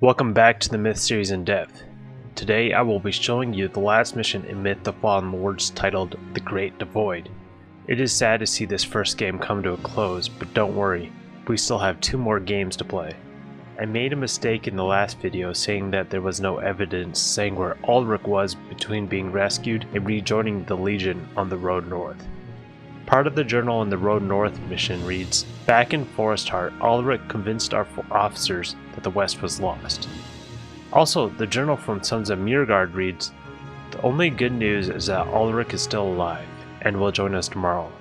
Welcome back to the Myth series in depth. Today I will be showing you the last mission in Myth the Fallen Lords titled The Great Devoid. It is sad to see this first game come to a close, but don't worry, we still have 2 more games to play. I made a mistake in the last video saying that there was no evidence saying where Ulrich was between being rescued and rejoining the Legion on the road north. Part of the journal in the Road North mission reads, "Back in Forest Heart, Ulrich convinced our officers that the West was lost." Also, the journal from Sons of Mirgard reads, "The only good news is that Ulrich is still alive, and will join us tomorrow."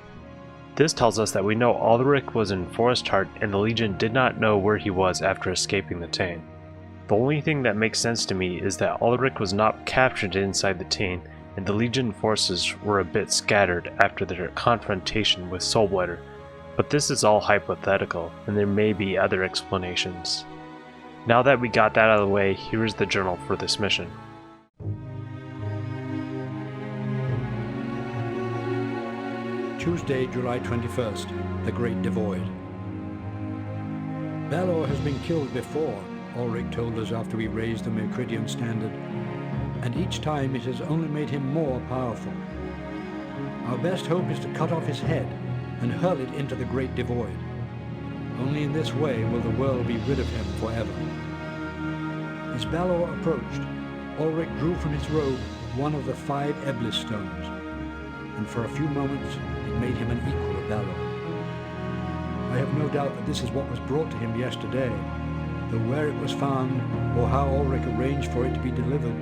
This tells us that we know Ulrich was in Forest Heart and the Legion did not know where he was after escaping the Tain. The only thing that makes sense to me is that Ulrich was not captured inside the Tain, and the Legion forces were a bit scattered after their confrontation with Soulblighter, but this is all hypothetical, and there may be other explanations. Now that we got that out of the way, here is the journal for this mission. Tuesday, July 21st, The Great Devoid. Balor has been killed before, Ulrich told us after we raised the Mercridian standard, and each time it has only made him more powerful. Our best hope is to cut off his head and hurl it into the Great Devoid. Only in this way will the world be rid of him forever. As Balor approached, Ulrich drew from his robe one of the 5 Eblis stones, and for a few moments it made him an equal of Balor. I have no doubt that this is what was brought to him yesterday, though where it was found or how Ulrich arranged for it to be delivered,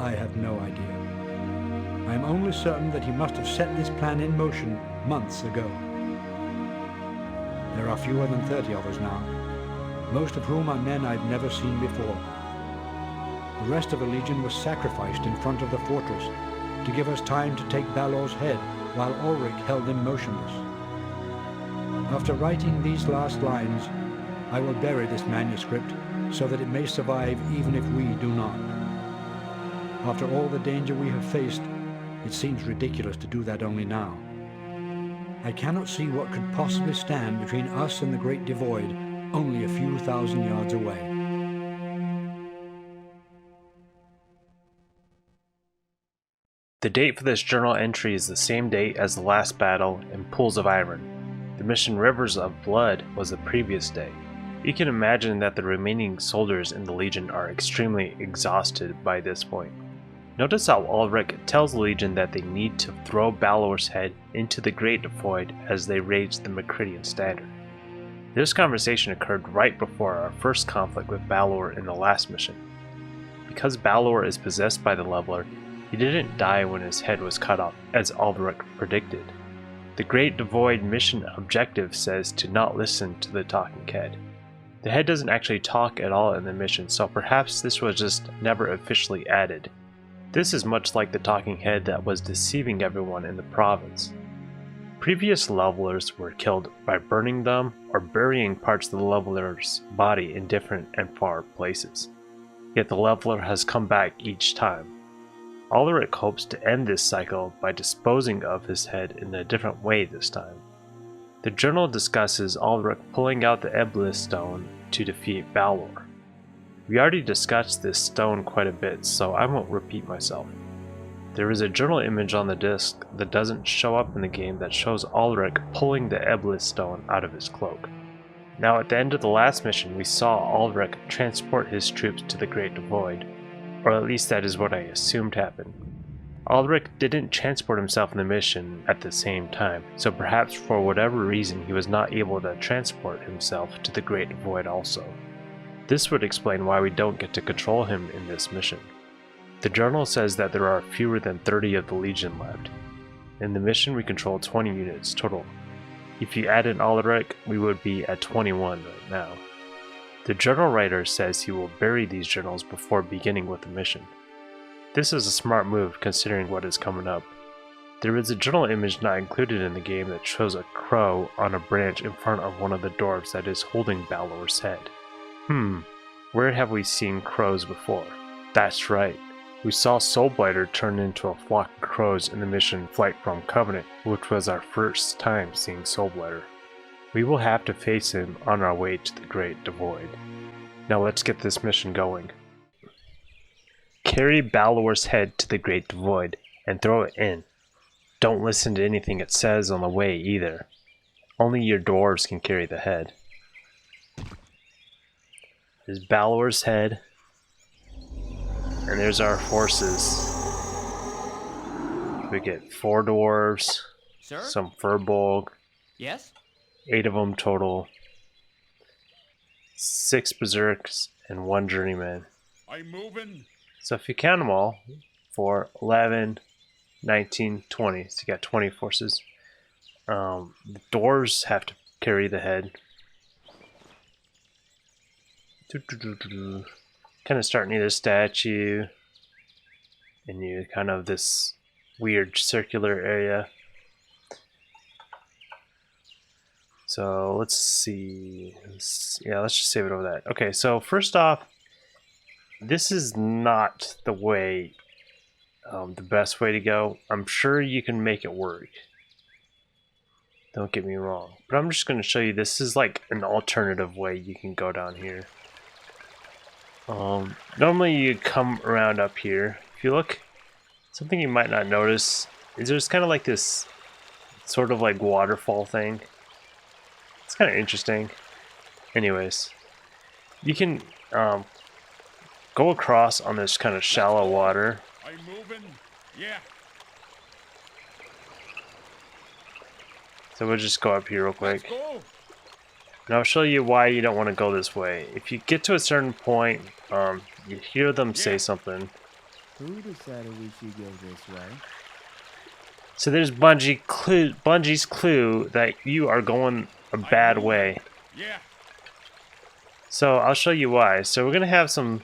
I have no idea. I am only certain that he must have set this plan in motion months ago. There are fewer than 30 of us now, most of whom are men I've never seen before. The rest of the Legion was sacrificed in front of the fortress to give us time to take Balor's head while Ulrich held him motionless. After writing these last lines, I will bury this manuscript so that it may survive even if we do not. After all the danger we have faced, it seems ridiculous to do that only now. I cannot see what could possibly stand between us and the Great Devoid, only a few thousand yards away. The date for this journal entry is the same date as the last battle in Pools of Iron. The mission Rivers of Blood was the previous day. You can imagine that the remaining soldiers in the Legion are extremely exhausted by this point. Notice how Ulrich tells the Legion that they need to throw Balor's head into the Great Devoid as they raise the Mercridian standard. This conversation occurred right before our first conflict with Balor in the last mission. Because Balor is possessed by the Leveler, he didn't die when his head was cut off, as Ulrich predicted. The Great Devoid mission objective says to not listen to the talking head. The head doesn't actually talk at all in the mission, so perhaps this was just never officially added. This is much like the talking head that was deceiving everyone in the province. Previous levelers were killed by burning them or burying parts of the leveler's body in different and far places. Yet the leveler has come back each time. Ulrich hopes to end this cycle by disposing of his head in a different way this time. The journal discusses Ulrich pulling out the Eblis stone to defeat Balor. We already discussed this stone quite a bit, so I won't repeat myself. There is a journal image on the disc that doesn't show up in the game that shows Ulrich pulling the Eblis stone out of his cloak. Now at the end of the last mission we saw Ulrich transport his troops to the Great Devoid, or at least that is what I assumed happened. Ulrich didn't transport himself in the mission at the same time, so perhaps for whatever reason he was not able to transport himself to the Great Devoid also. This would explain why we don't get to control him in this mission. The journal says that there are fewer than 30 of the Legion left. In the mission we control 20 units total. If you add in Ulrich, we would be at 21 right now. The journal writer says he will bury these journals before beginning with the mission. This is a smart move considering what is coming up. There is a journal image not included in the game that shows a crow on a branch in front of one of the dwarves that is holding Balor's head. Where have we seen crows before? That's right. We saw Soulblighter turn into a flock of crows in the mission Flight from Covenant, which was our first time seeing Soulblighter. We will have to face him on our way to the Great Devoid. Now let's get this mission going. Carry Balor's head to the Great Devoid and throw it in. Don't listen to anything it says on the way either. Only your dwarves can carry the head. There's Balor's head. And there's our forces. We get 4 dwarves, Sir? some furbolg, Yes? 8 of them total, 6 berserks, and 1 journeyman. I'm moving. So if you count them all, 4, 11, 19, 20. So you got 20 forces. The dwarves have to carry the head. Kind of start near the statue. And you kind of this weird circular area. So let's see. Yeah, let's just save it over that. Okay, so first off, this is not the way, the best way to go. I'm sure you can make it work. Don't get me wrong. But I'm just going to show you this is like an alternative way you can go down here. Normally you come around up here. If you look, something you might not notice is there's kind of like this sort of like waterfall thing. It's kind of interesting. Anyways, you can go across on this kind of shallow water. I'm moving. Yeah. So we'll just go up here real Let's quick. go. And I'll show you why you don't want to go this way. If you get to a certain point, you hear them say something. Who decided we should go this way? So there's Bungie's clue that you are going a bad way. Yeah. So I'll show you why. So we're gonna have some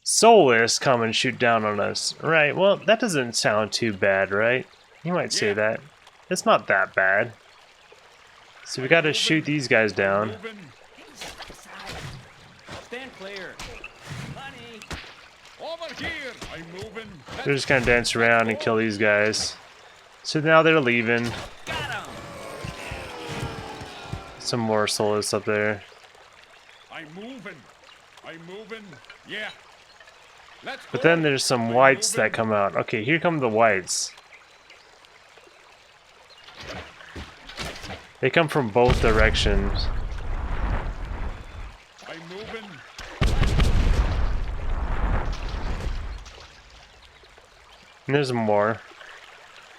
soulless come and shoot down on us. Right, well that doesn't sound too bad, right? You might say that. It's not that bad. So we gotta shoot these guys down. Moving. Stand clear. Money. Over here. I'm moving. They're just gonna dance around and kill these guys. So now they're leaving. Got him. Some more soulless up there. I'm moving. I'm moving. Yeah. Let's go. But then there's some whites that come out. Okay, here come the whites. They come from both directions. I'm moving. And there's more.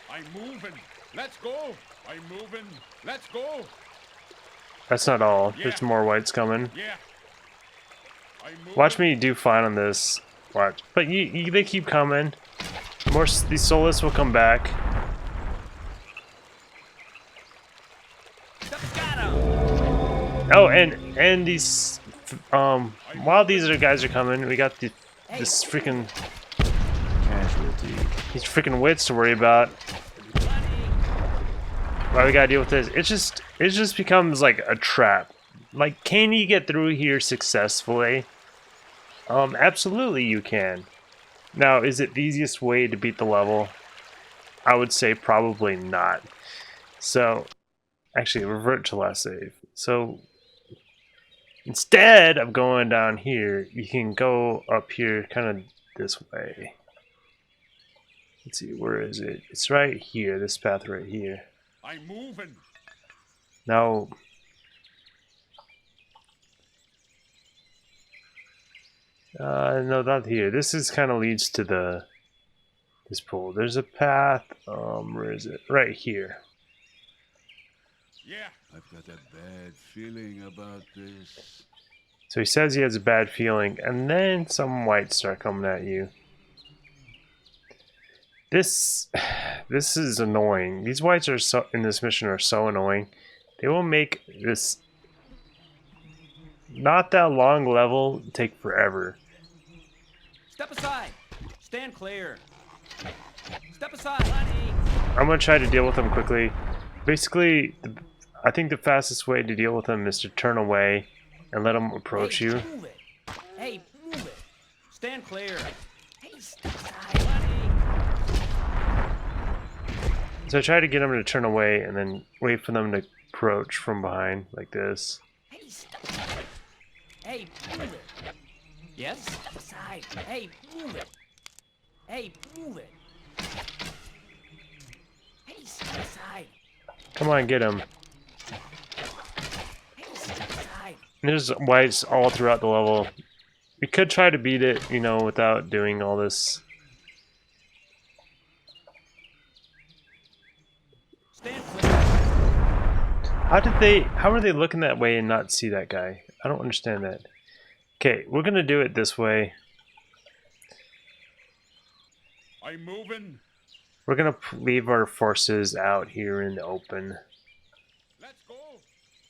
I'm moving. Let's go. I'm moving. Let's go. That's not all. There's more whites coming. Yeah. I'm moving. Watch me do fine on this. Watch. But they keep coming. These soulless will come back. Got him. Oh, and these while these other guys are coming, we got this freaking Casualty. these freaking wits to worry about. Why we gotta deal with this? It just becomes like a trap. Like, can you get through here successfully? Absolutely you can. Now, is it the easiest way to beat the level? I would say probably not. So, actually, revert to last save. So, instead of going down here, you can go up here kind of this way. Let's see, where is it? It's right here, this path right here. I'm moving. Now, no, not here. This is kind of leads to this pool. There's a path. Where is it? Right here. Yeah. I've got a bad feeling about this. So he says he has a bad feeling, and then some whites start coming at you. This is annoying. These whites are in this mission are so annoying. They will make this not that long level take forever. Step aside. Stand clear. Step aside. Money. I'm gonna try to deal with them quickly. Basically, I think the fastest way to deal with them is to turn away and let them approach you. Move it. Hey, move it. Stand clear. Hey, step aside. Money. So I try to get them to turn away and then wait for them to approach from behind like this. Hey, step aside. Hey, move it. Yes? Step aside. Hey, move it. Hey, move it. Hey, step aside. Come on, get him. Hey, step aside. There's whites all throughout the level. We could try to beat it, you know, without doing all this. Stand clear. How are they looking that way and not see that guy? I don't understand that. Okay, we're gonna do it this way. I'm moving. We're gonna leave our forces out here in the open. Let's go.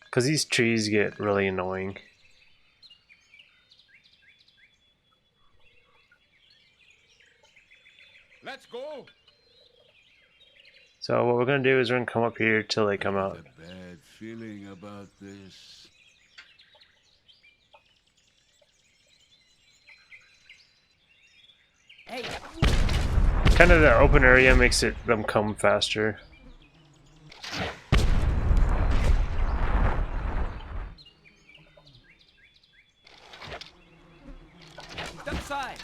Because these trees get really annoying. Let's go. So what we're gonna do is we're gonna come up here till they come out. A bad feeling about this. Hey, Kind of the open area makes them come faster. step aside.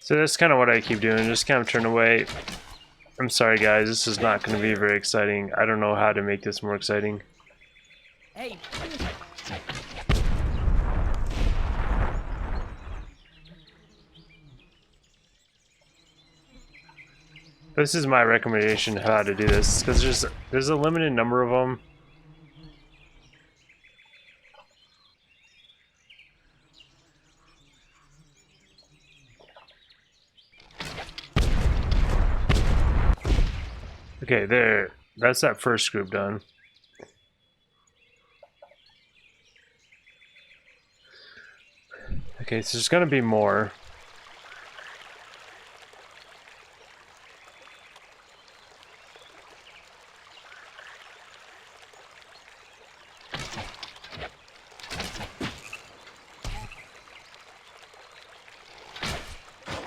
So that's kind of what I keep doing, just kind of turn away. I'm sorry guys, this is not going to be very exciting. I don't know how to make this more exciting. Hey, This is my recommendation of how to do this, because there's a limited number of them. Okay, there. That's that first group done. Okay, so there's gonna be more.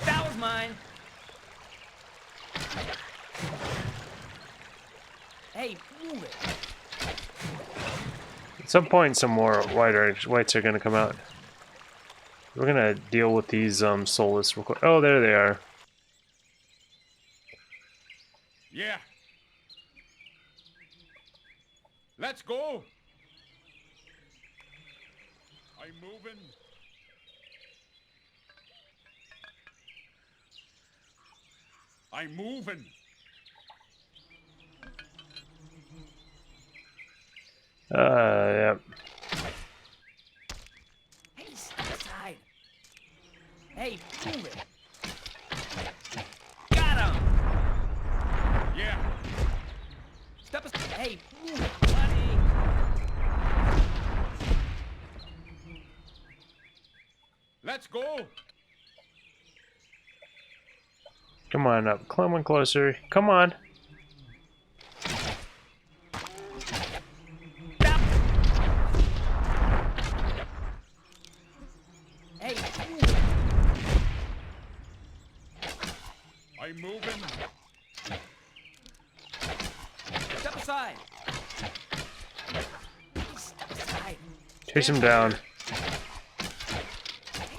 that was mine. Hey, move it. At some point, some more whites are gonna come out. We're gonna deal with these soulless real quick. Oh, there they are. Yeah. Let's go. I'm moving. I'm moving. Yep. Hey, step aside. Hey, move it. Got him. Yeah. Step aside. Hey, move it, buddy. Let's go. Come on up. Come on closer. Come on. Hey, move it. I'm moving. Step aside. Hey, step aside. Chase him down. Hey,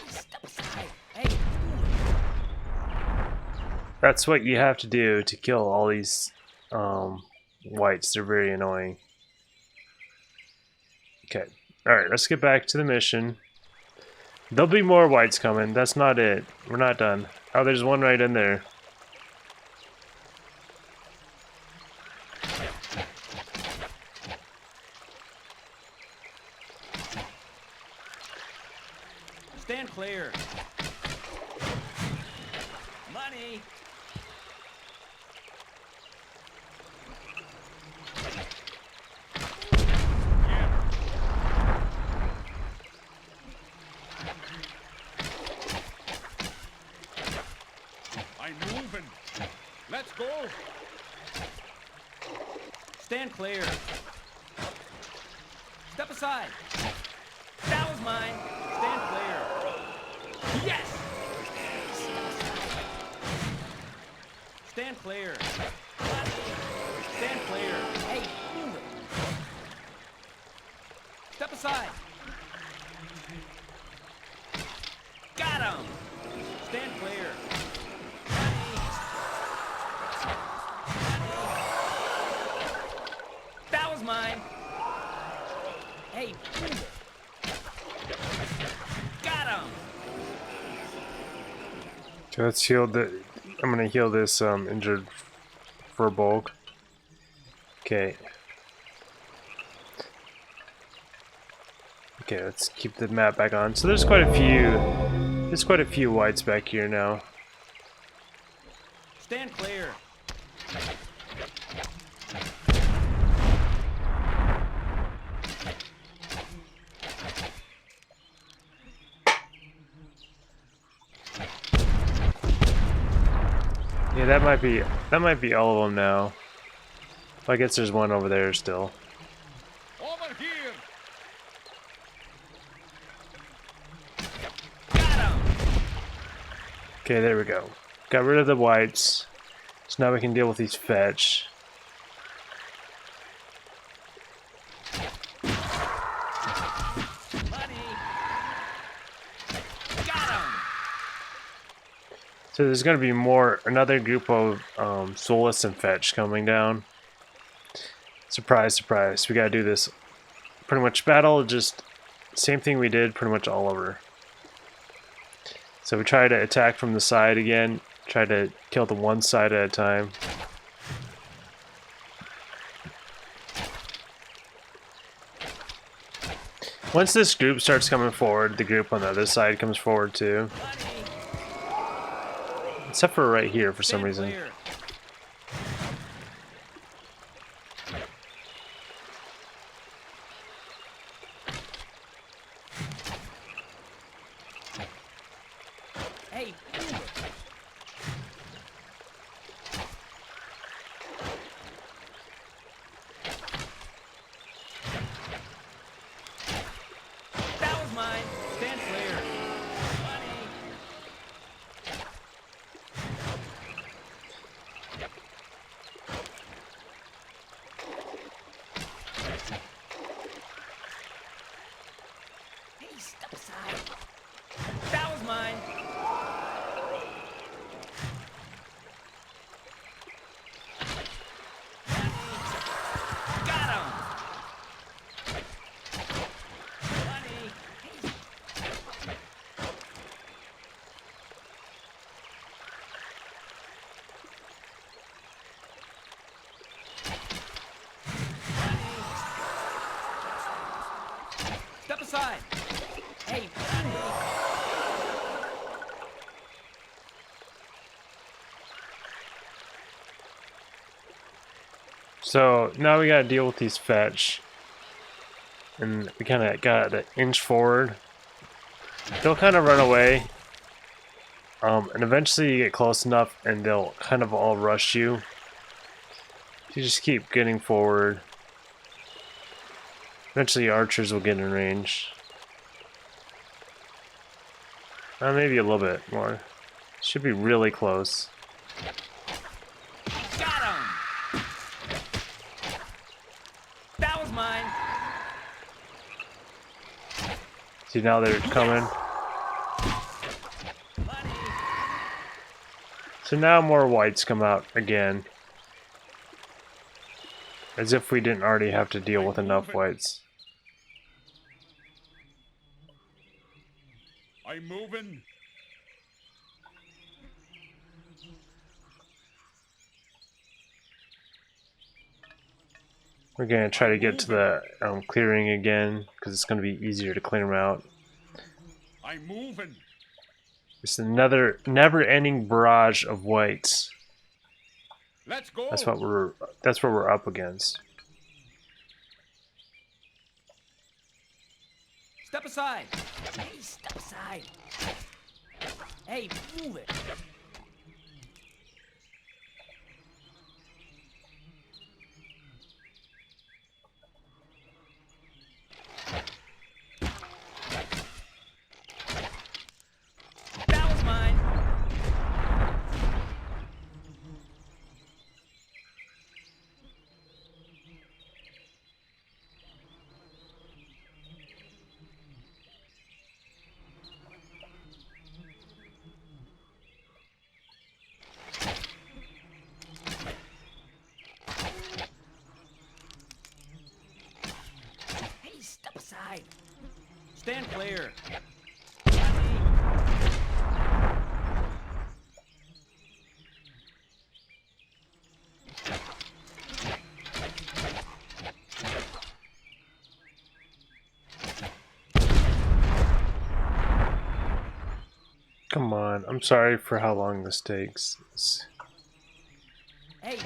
step aside. Hey, move it. That's what you have to do to kill all these whites. They're very annoying. Okay. Alright, let's get back to the mission. There'll be more whites coming. That's not it. We're not done. Oh, there's one right in there. Stand clear. Money. I'm moving. Let's go. Stand clear. Step aside. mine. Stand clear. Yes! Stand clear. Stand clear. Hey, move it. Step aside. Got him. Stand clear. That was mine. Hey, move it. Got him. Okay, let's heal the. I'm gonna heal this injured Furbolg. Okay. Okay, let's keep the map back on. So there's quite a few whites back here now. Stand clear. Yeah, that might be all of them now. Well, I guess there's one over there still. Over here! Got him. Okay, there we go. Got rid of the whites. So now we can deal with these fetch. Buddy. Got him. So there's going to be another group of Soulless and Fetch coming down. Surprise, surprise. We got to do this pretty much battle, just same thing we did pretty much all over. So we try to attack from the side again, try to kill the one side at a time. Once this group starts coming forward, the group on the other side comes forward too. Except for right here for some reason. Clear. Hey, move it. That was mine. Stand clear. Buddy. Hey, step aside. That was mine. Got him. Buddy. Step aside. Hey, buddy. So now we gotta deal with these fetch. And we kinda gotta inch forward. They'll kinda run away. And eventually you get close enough and they'll kind of all rush you. You just keep getting forward. Eventually archers will get in range. Maybe a little bit more. Should be really close. Got him. That was mine. See, now they're coming. Buddy. So now more whites come out again. As if we didn't already have to deal with enough whites. I'm moving. We're gonna try to get to the clearing again because it's gonna be easier to clear them out. I'm moving. It's another never-ending barrage of whites. Let's go. That's what we're up against. Step aside. Hey, step aside. Hey, move it. clear. Come on. I'm sorry for how long this takes. Hey,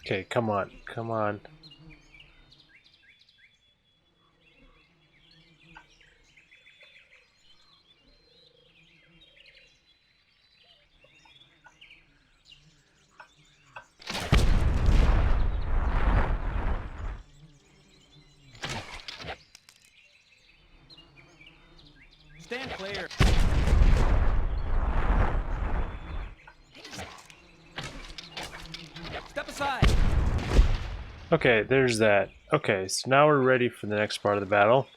Okay, come on. Come on. stand clear. Step aside. Okay, there's that. Okay, so now we're ready for the next part of the battle.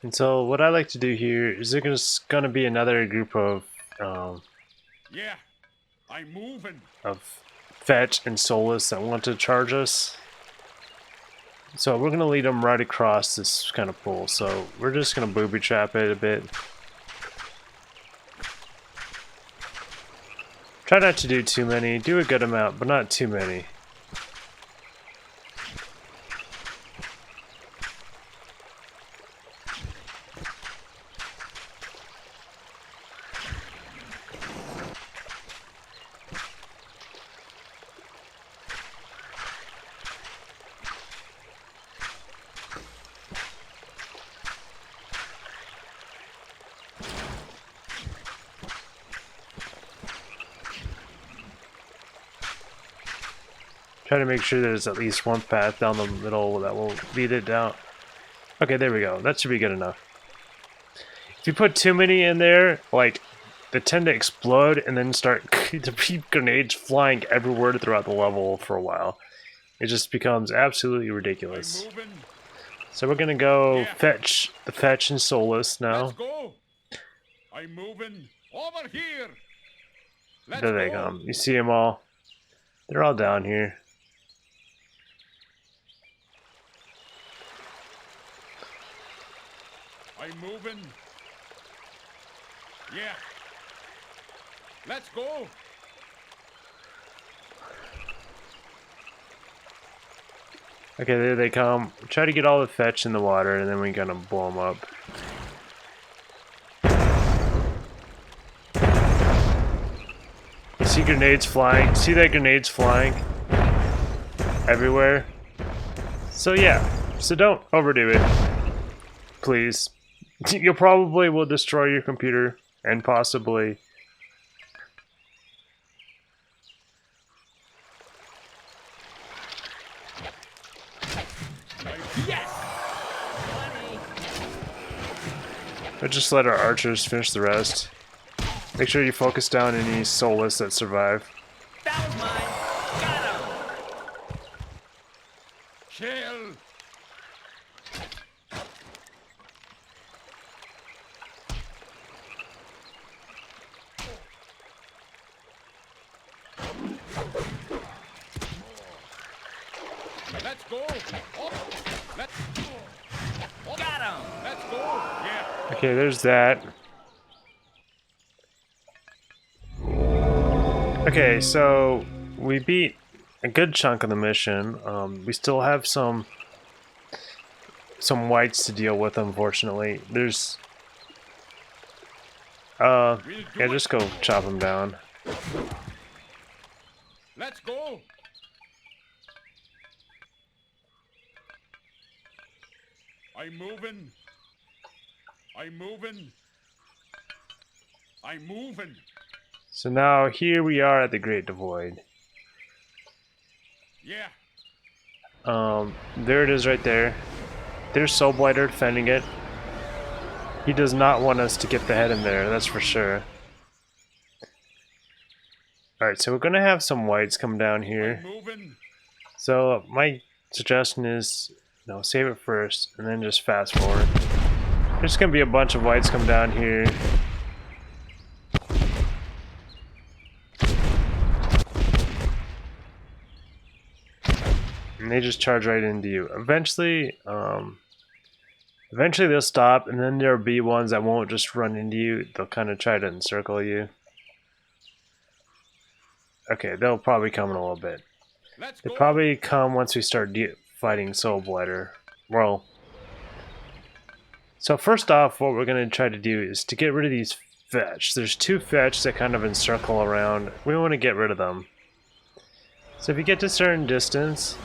And so what I like to do here is there's going to be another group of Yeah, I'm moving. Fetch and Soulless that want to charge us. So we're going to lead them right across this kind of pool. So we're just going to booby trap it a bit. Try not to do too many. Do a good amount, but not too many. Try to make sure there's at least one path down the middle that will lead it down. Okay, there we go. That should be good enough. If you put too many in there, like, they tend to explode and then start to be grenades flying everywhere throughout the level for a while. It just becomes absolutely ridiculous. I'm moving. So we're gonna go Yeah. fetch the Fetch and Soulless now. Let's go. I'm moving. Over here. Let's There they go. come. You see them all? They're all down here. I'm moving. Yeah. Let's go. Okay, there they come. Try to get all the Fetch in the water, and then we're gonna blow them up. You see grenades flying? See that grenades flying? Everywhere? So yeah, so don't overdo it. Please. You probably will destroy your computer, and possibly... Or just let our archers finish the rest. Make sure you focus down any Soulless that survive. That was mine. Got him. Chill. Let's go. Up. Let's go. Got him. Let's go. Yeah. Okay, there's that. Okay, so we beat a good chunk of the mission. We still have some whites to deal with, unfortunately. There's yeah, just go chop them down. Let's go. I'm moving. I'm moving. I'm moving. So now here we are at the Great Devoid. Yeah. There it is right there. There's Soulblighter defending it. He does not want us to get the head in there, that's for sure. Alright, so we're gonna have some whites come down here. I'm moving. So my suggestion is, save it first and then just fast forward. There's gonna be a bunch of whites come down here. they just charge right into you. Eventually they'll stop, and then there'll be ones that won't just run into you. They'll kind of try to encircle you. Okay, they'll probably come in a little bit. They'll probably come once we start fighting Soulblighter. Well, so first off, what we're going to try to do is to get rid of these fetch. There's 2 fetch that kind of encircle around. We want to get rid of them. So if you get to a certain distance,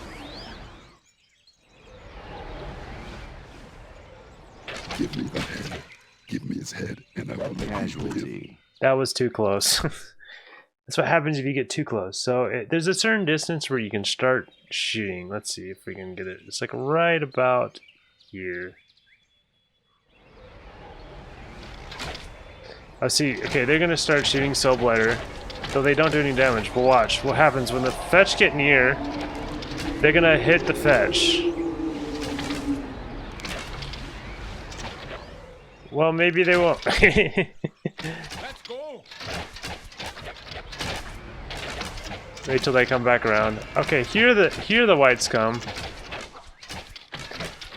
give me the head. Give me his head, and I will let you live. That was too close. That's what happens if you get too close. So there's a certain distance where you can start shooting. Let's see if we can get it. It's like right about here. I see. Okay, they're gonna start shooting Soulblighter, though they don't do any damage. But watch what happens when the fetch get near. They're gonna hit the fetch. Well, maybe they won't. Let's go. Wait till they come back around. Okay, here the whites come.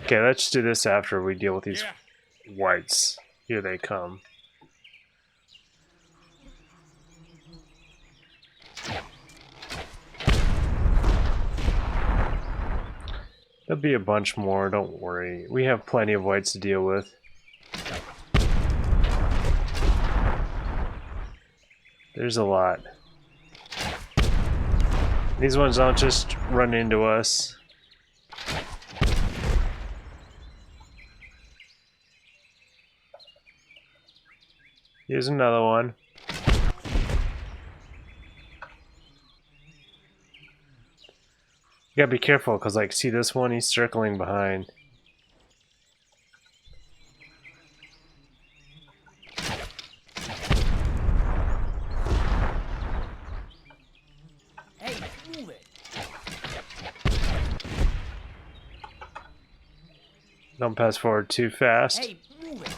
Okay, let's do this after we deal with these whites. Here they come. There'll be a bunch more, don't worry. We have plenty of whites to deal with. There's a lot. These ones don't just run into us. Here's another one. You gotta be careful, because like, see this one? He's circling behind. Hey, move it. Don't pass forward too fast. Hey, move it.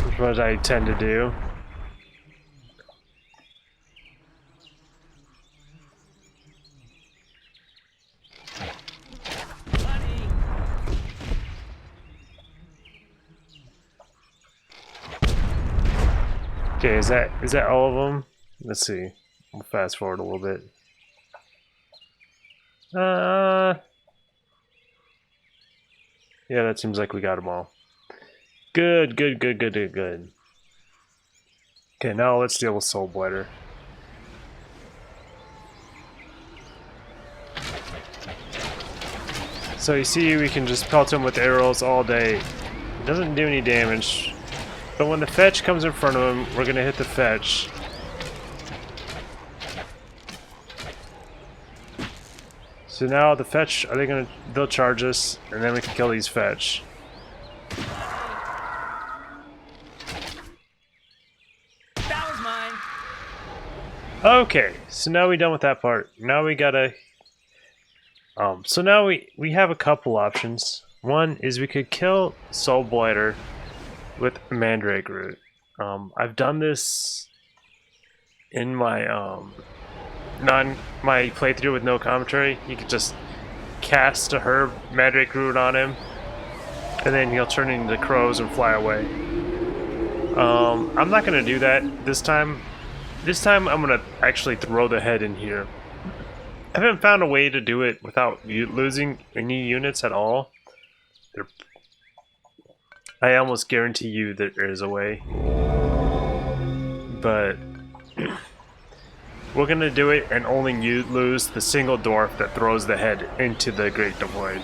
Which what I tend to do. Buddy. Okay, is that all of them? Let's see. We'll fast forward a little bit. Yeah, that seems like we got them all. Good. Okay, now let's deal with Soulblighter. So you see, we can just pelt him with arrows all day. It doesn't do any damage. But when the fetch comes in front of him, we're gonna hit the fetch. So now the fetch, they'll charge us, and then we can kill these fetch. That was mine. Okay, so now we're done with that part. Now we gotta... so now we have a couple options. One is we could kill Soulblighter with Mandrake Root. I've done this in my my playthrough with no commentary. You could just cast a herb Mandrake Root on him, and then he'll turn into crows and fly away. I'm not gonna do that this time. This time I'm gonna actually throw the head in here. I haven't found a way to do it without losing any units at all. I almost guarantee you that there is a way, but we're gonna do it and only lose the single dwarf that throws the head into the Great Devoid.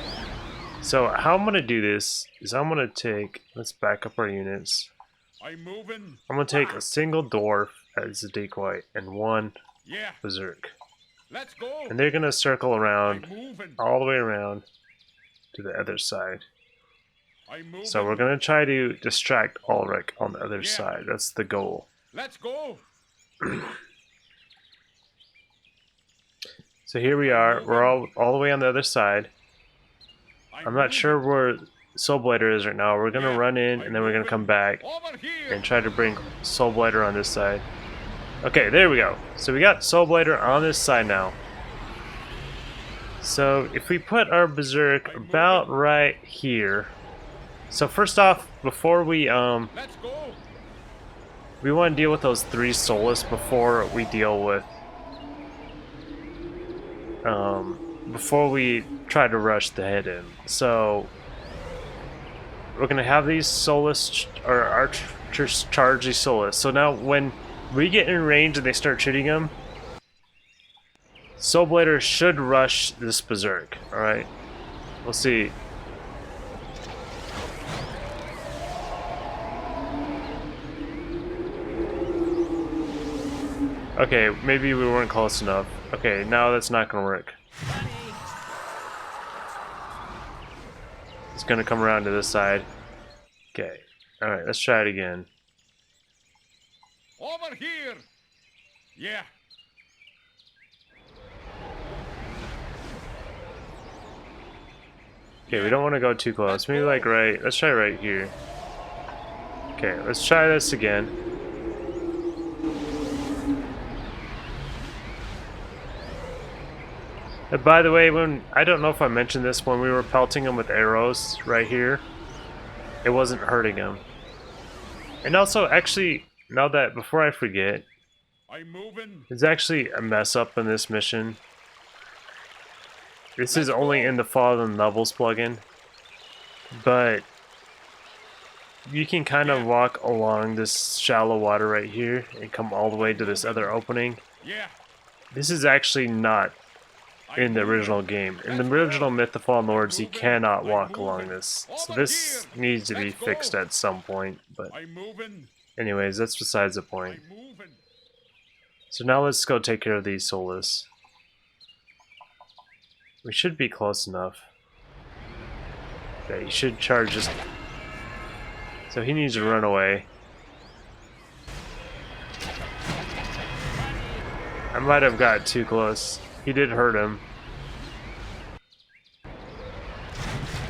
So how I'm gonna do this is I'm gonna take, let's back up our units. I'm moving. I'm gonna take a single dwarf as a decoy and one Yeah, berserk, let's go. and they're gonna circle around I'm moving. all the way around to the other side. I'm moving. So we're gonna try to distract Ulrich on the other side. That's the goal. Let's go. So here we are. We're all the way on the other side. I'm not sure where Soulblighter is right now. We're gonna run in and then we're gonna come back Over here. and try to bring Soulblighter on this side. Okay, there we go. So we got Soulblighter on this side now. So if we put our berserk about right here. So first off, before we Let's go. we want to deal with those 3 soulless before we deal with before we try to rush the head in. So we're gonna have these soulless or archers charge these soulless. So now when we get in range and they start shooting them, Soulblighter should rush this berserk. All right, we'll see. Okay, maybe we weren't close enough. Okay, now that's not gonna work. It's gonna come around to this side. Okay, alright, let's try it again. Over here. Yeah. Okay, we don't want to go too close. Maybe like right. Let's try right here. Okay, let's try this again. And by the way, I don't know if I mentioned this, when we were pelting him with arrows right here, it wasn't hurting him. And also, actually, now that, before I forget, I'm moving. there's actually a mess up in this mission. This is only in the Fallen Levels plugin, but you can kind of walk along this shallow water right here and come all the way to this other opening. Yeah. This is actually not in the original game. In the original Myth of Fallen Lords, you cannot walk along this. So this needs to be fixed at some point, but I'm moving. anyways, that's besides the point. I'm moving. So now let's go take care of these soulless. We should be close enough. Okay, he should charge us. So he needs to run away. I might have got too close. He did hurt him.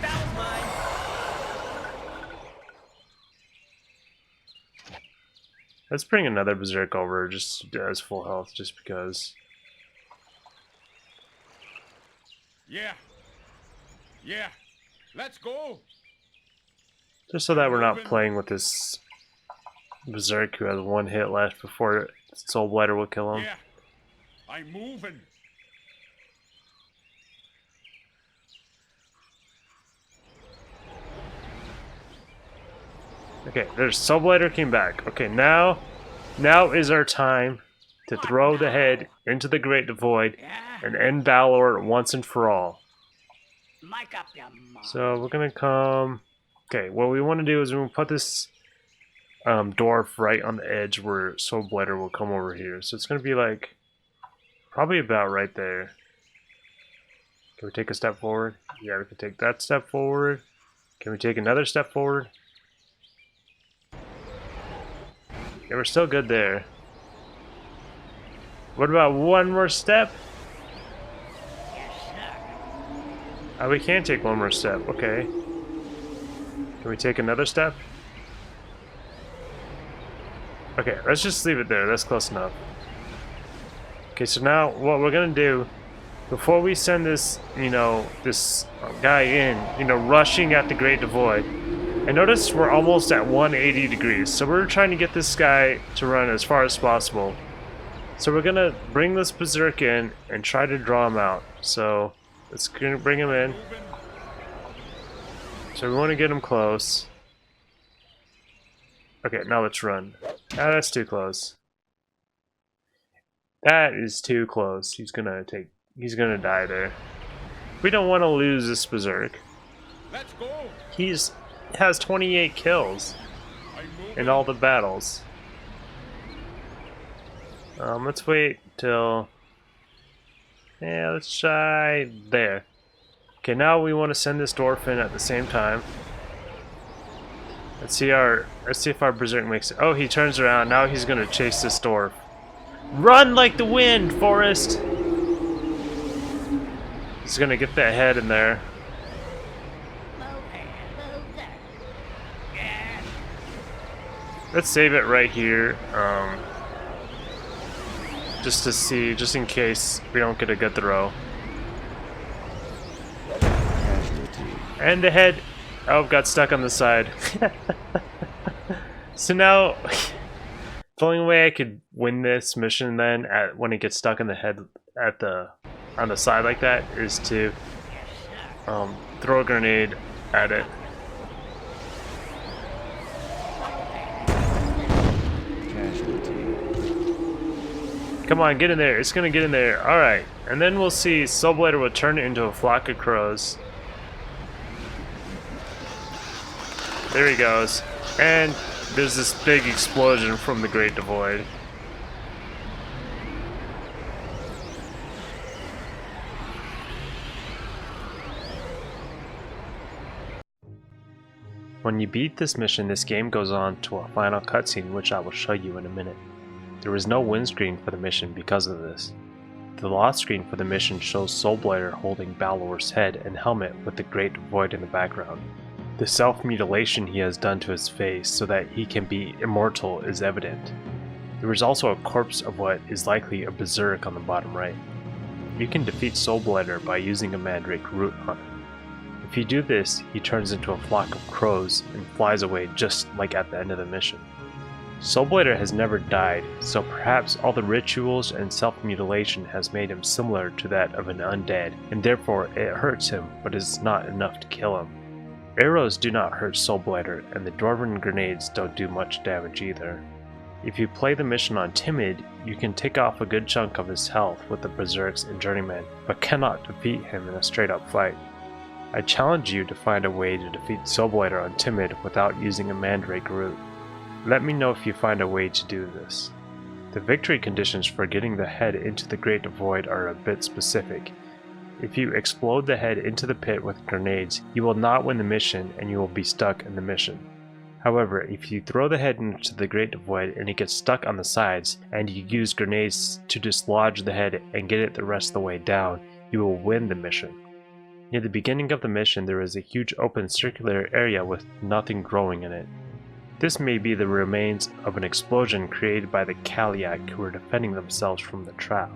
That was mine. Let's bring another berserk over just as full health, just because. Yeah. Yeah. Let's go. Just so that we're not playing with this berserk who has 1 hit left before Soulblighter will kill him. Yeah. I'm moving. Okay, there's Soulblighter came back. Okay, now is our time to throw the head into the Great Devoid Yeah. and end Valor once and for all. Mic up, ya mom. So we're gonna come. Okay, what we want to do is we're gonna put this dwarf right on the edge where Soulblighter will come over here. So it's gonna be like probably about right there. Can we take a step forward? Yeah, we can take that step forward. Can we take another step forward? Yeah, we're still good there. What about one more step? We can take one more step. Okay. Can we take another step? Okay, let's just leave it there. That's close enough. Okay, so now what we're gonna do, before we send this, this guy in, rushing at the Great Devoid, and notice we're almost at 180 degrees, so we're trying to get this guy to run as far as possible. So we're gonna bring this berserk in and try to draw him out. So let's bring him in. So we want to get him close. Okay, now let's run. Ah, that's too close. That is too close. He's gonna die there. We don't want to lose this berserk. Let's go. He has 28 kills I'm moving. in all the battles. Let's wait till. Yeah, let's try there. Okay, now we want to send this dwarf in at the same time. Let's see if our berserk makes it. Oh, he turns around. Now he's gonna chase this dwarf. Run like the wind, Forrest! He's gonna get that head in there. Yeah. Let's save it right here. Just to see, just in case we don't get a good throw. And the head, oh, got stuck on the side. So now, the only way I could win this mission then, when it gets stuck in the head on the side like that, is to throw a grenade at it. Come on, get in there. It's gonna get in there. Alright. And then we'll see Soulblighter will turn it into a flock of crows. There he goes. And there's this big explosion from the Great Devoid. When you beat this mission, this game goes on to a final cutscene, which I will show you in a minute. There was no windscreen for the mission because of this. The lock screen for the mission shows Soulblighter holding Balor's head and helmet with the Great Devoid in the background. The self-mutilation he has done to his face so that he can be immortal is evident. There is also a corpse of what is likely a berserk on the bottom right. You can defeat Soulblighter by using a mandrake root on him. If you do this, he turns into a flock of crows and flies away just like at the end of the mission. Soulblighter has never died, so perhaps all the rituals and self-mutilation has made him similar to that of an undead, and therefore it hurts him, but is not enough to kill him. Arrows do not hurt Soulblighter, and the Dwarven grenades don't do much damage either. If you play the mission on Timid, you can take off a good chunk of his health with the Berserks and Journeymen, but cannot defeat him in a straight-up fight. I challenge you to find a way to defeat Soulblighter on Timid without using a mandrake root. Let me know if you find a way to do this. The victory conditions for getting the head into the Great Devoid are a bit specific. If you explode the head into the pit with grenades, you will not win the mission and you will be stuck in the mission. However, if you throw the head into the Great Devoid and it gets stuck on the sides, and you use grenades to dislodge the head and get it the rest of the way down, you will win the mission. Near the beginning of the mission, there is a huge open circular area with nothing growing in it. This may be the remains of an explosion created by the Kaliak who were defending themselves from the Trow.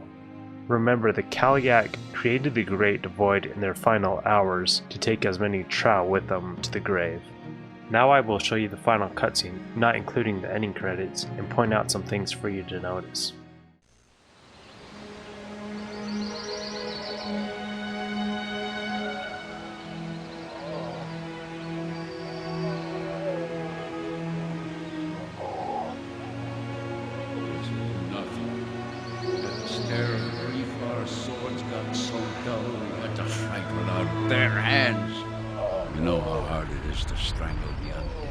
Remember, the Kaliak created the Great Devoid in their final hours to take as many Trow with them to the grave. Now I will show you the final cutscene, not including the ending credits, and point out some things for you to notice. Their hands. You know how hard it is to strangle the undead.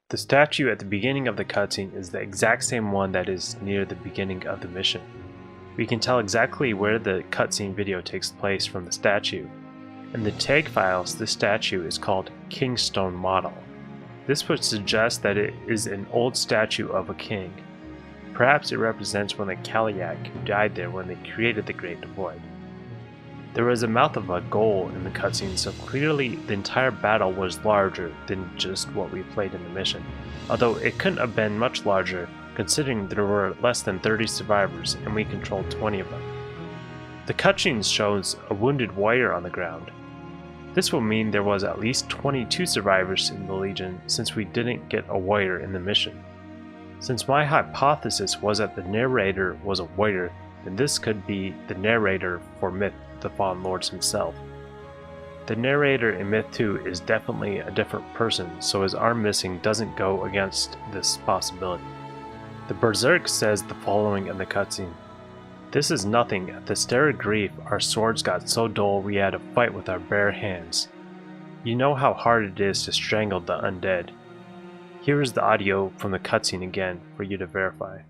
The statue at the beginning of the cutscene is the exact same one that is near the beginning of the mission. We can tell exactly where the cutscene video takes place from the statue. In the tag files, this statue is called Kingstone Model. This would suggest that it is an old statue of a king. Perhaps it represents one of the Kaliak who died there when they created the Great Devoid. There was a mouth of a goal in the cutscene, so clearly the entire battle was larger than just what we played in the mission, although it couldn't have been much larger considering there were less than 30 survivors and we controlled 20 of them. The cutscene shows a wounded warrior on the ground. This will mean there was at least 22 survivors in the Legion since we didn't get a warrior in the mission. Since my hypothesis was that the narrator was a warrior, then this could be the narrator for Myth the Fallen Lords himself. The narrator in Myth 2 is definitely a different person, so his arm missing doesn't go against this possibility. The Berserk says the following in the cutscene. This is nothing. At the stare of grief, our swords got so dull we had to fight with our bare hands. You know how hard it is to strangle the undead. Here is the audio from the cutscene again for you to verify.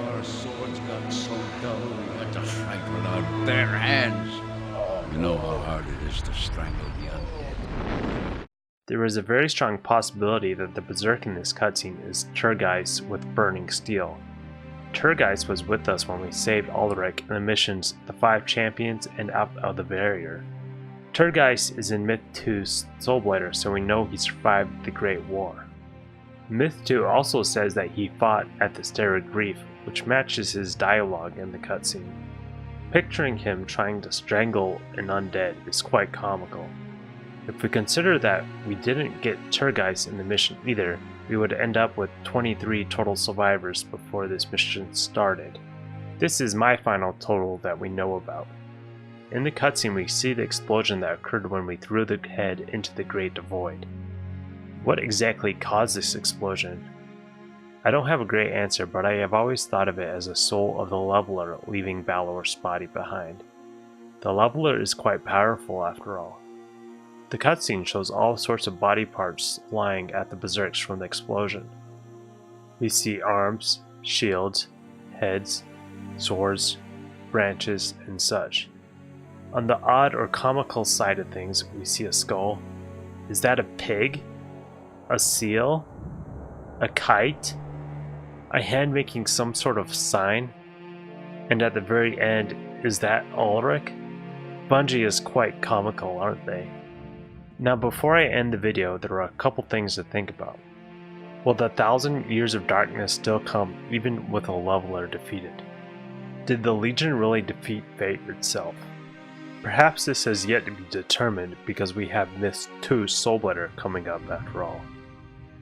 Our swords got so dull we had to fight with our bare hands. You know how hard it is to strangle the undead. There is a very strong possibility that the Berserk in this cutscene is Turgeis with Burning Steel. Turgeis was with us when we saved Ulrich in the missions The Five Champions and Out of the Barrier. Turgeis is in Myth 2's Soulblighter, so we know he survived the Great War. Myth 2 also says that he fought at the Stair of Grief, which matches his dialogue in the cutscene. Picturing him trying to strangle an undead is quite comical. If we consider that we didn't get Turgeis in the mission either, we would end up with 23 total survivors before this mission started. This is my final total that we know about. In the cutscene we see the explosion that occurred when we threw the head into the Great Devoid. What exactly caused this explosion? I don't have a great answer, but I have always thought of it as a soul of the leveler leaving Balor's body behind. The leveler is quite powerful after all. The cutscene shows all sorts of body parts lying at the Berserks from the explosion. We see arms, shields, heads, swords, branches, and such. On the odd or comical side of things, we see a skull. Is that a pig? A seal? A kite? A hand making some sort of sign? And at the very end, is that Ulrich? Bungie is quite comical, aren't they? Now before I end the video, there are a couple things to think about. Will the 1,000 years of darkness still come even with a leveler defeated? Did the Legion really defeat fate itself? Perhaps this has yet to be determined because we have Myth 2's Soulblighter coming up after all.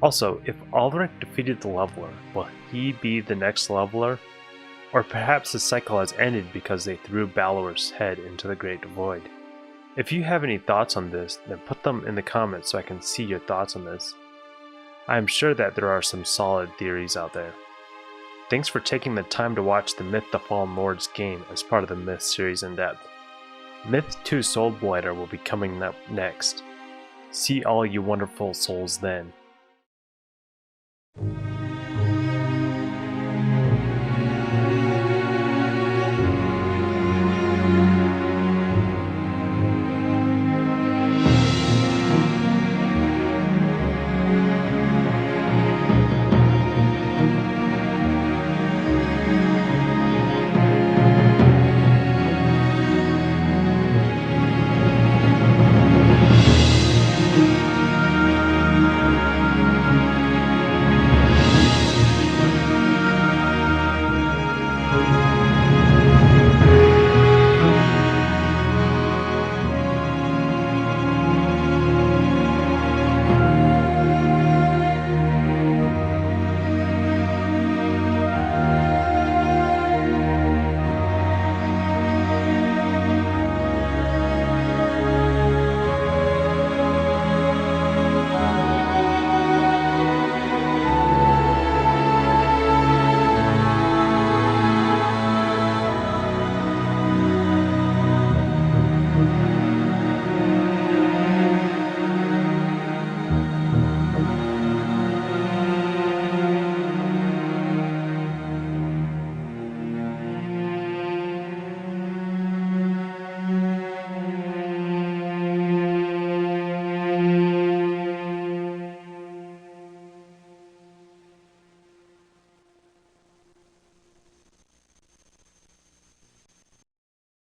Also, if Ulrich defeated the leveler, will he be the next leveler? Or perhaps the cycle has ended because they threw Balor's head into the Great Devoid. If you have any thoughts on this, then put them in the comments so I can see your thoughts on this. I am sure that there are some solid theories out there. Thanks for taking the time to watch the Myth the Fallen Lords game as part of the Myth series in depth. Myth 2 Soulblighter will be coming up next. See all you wonderful souls then.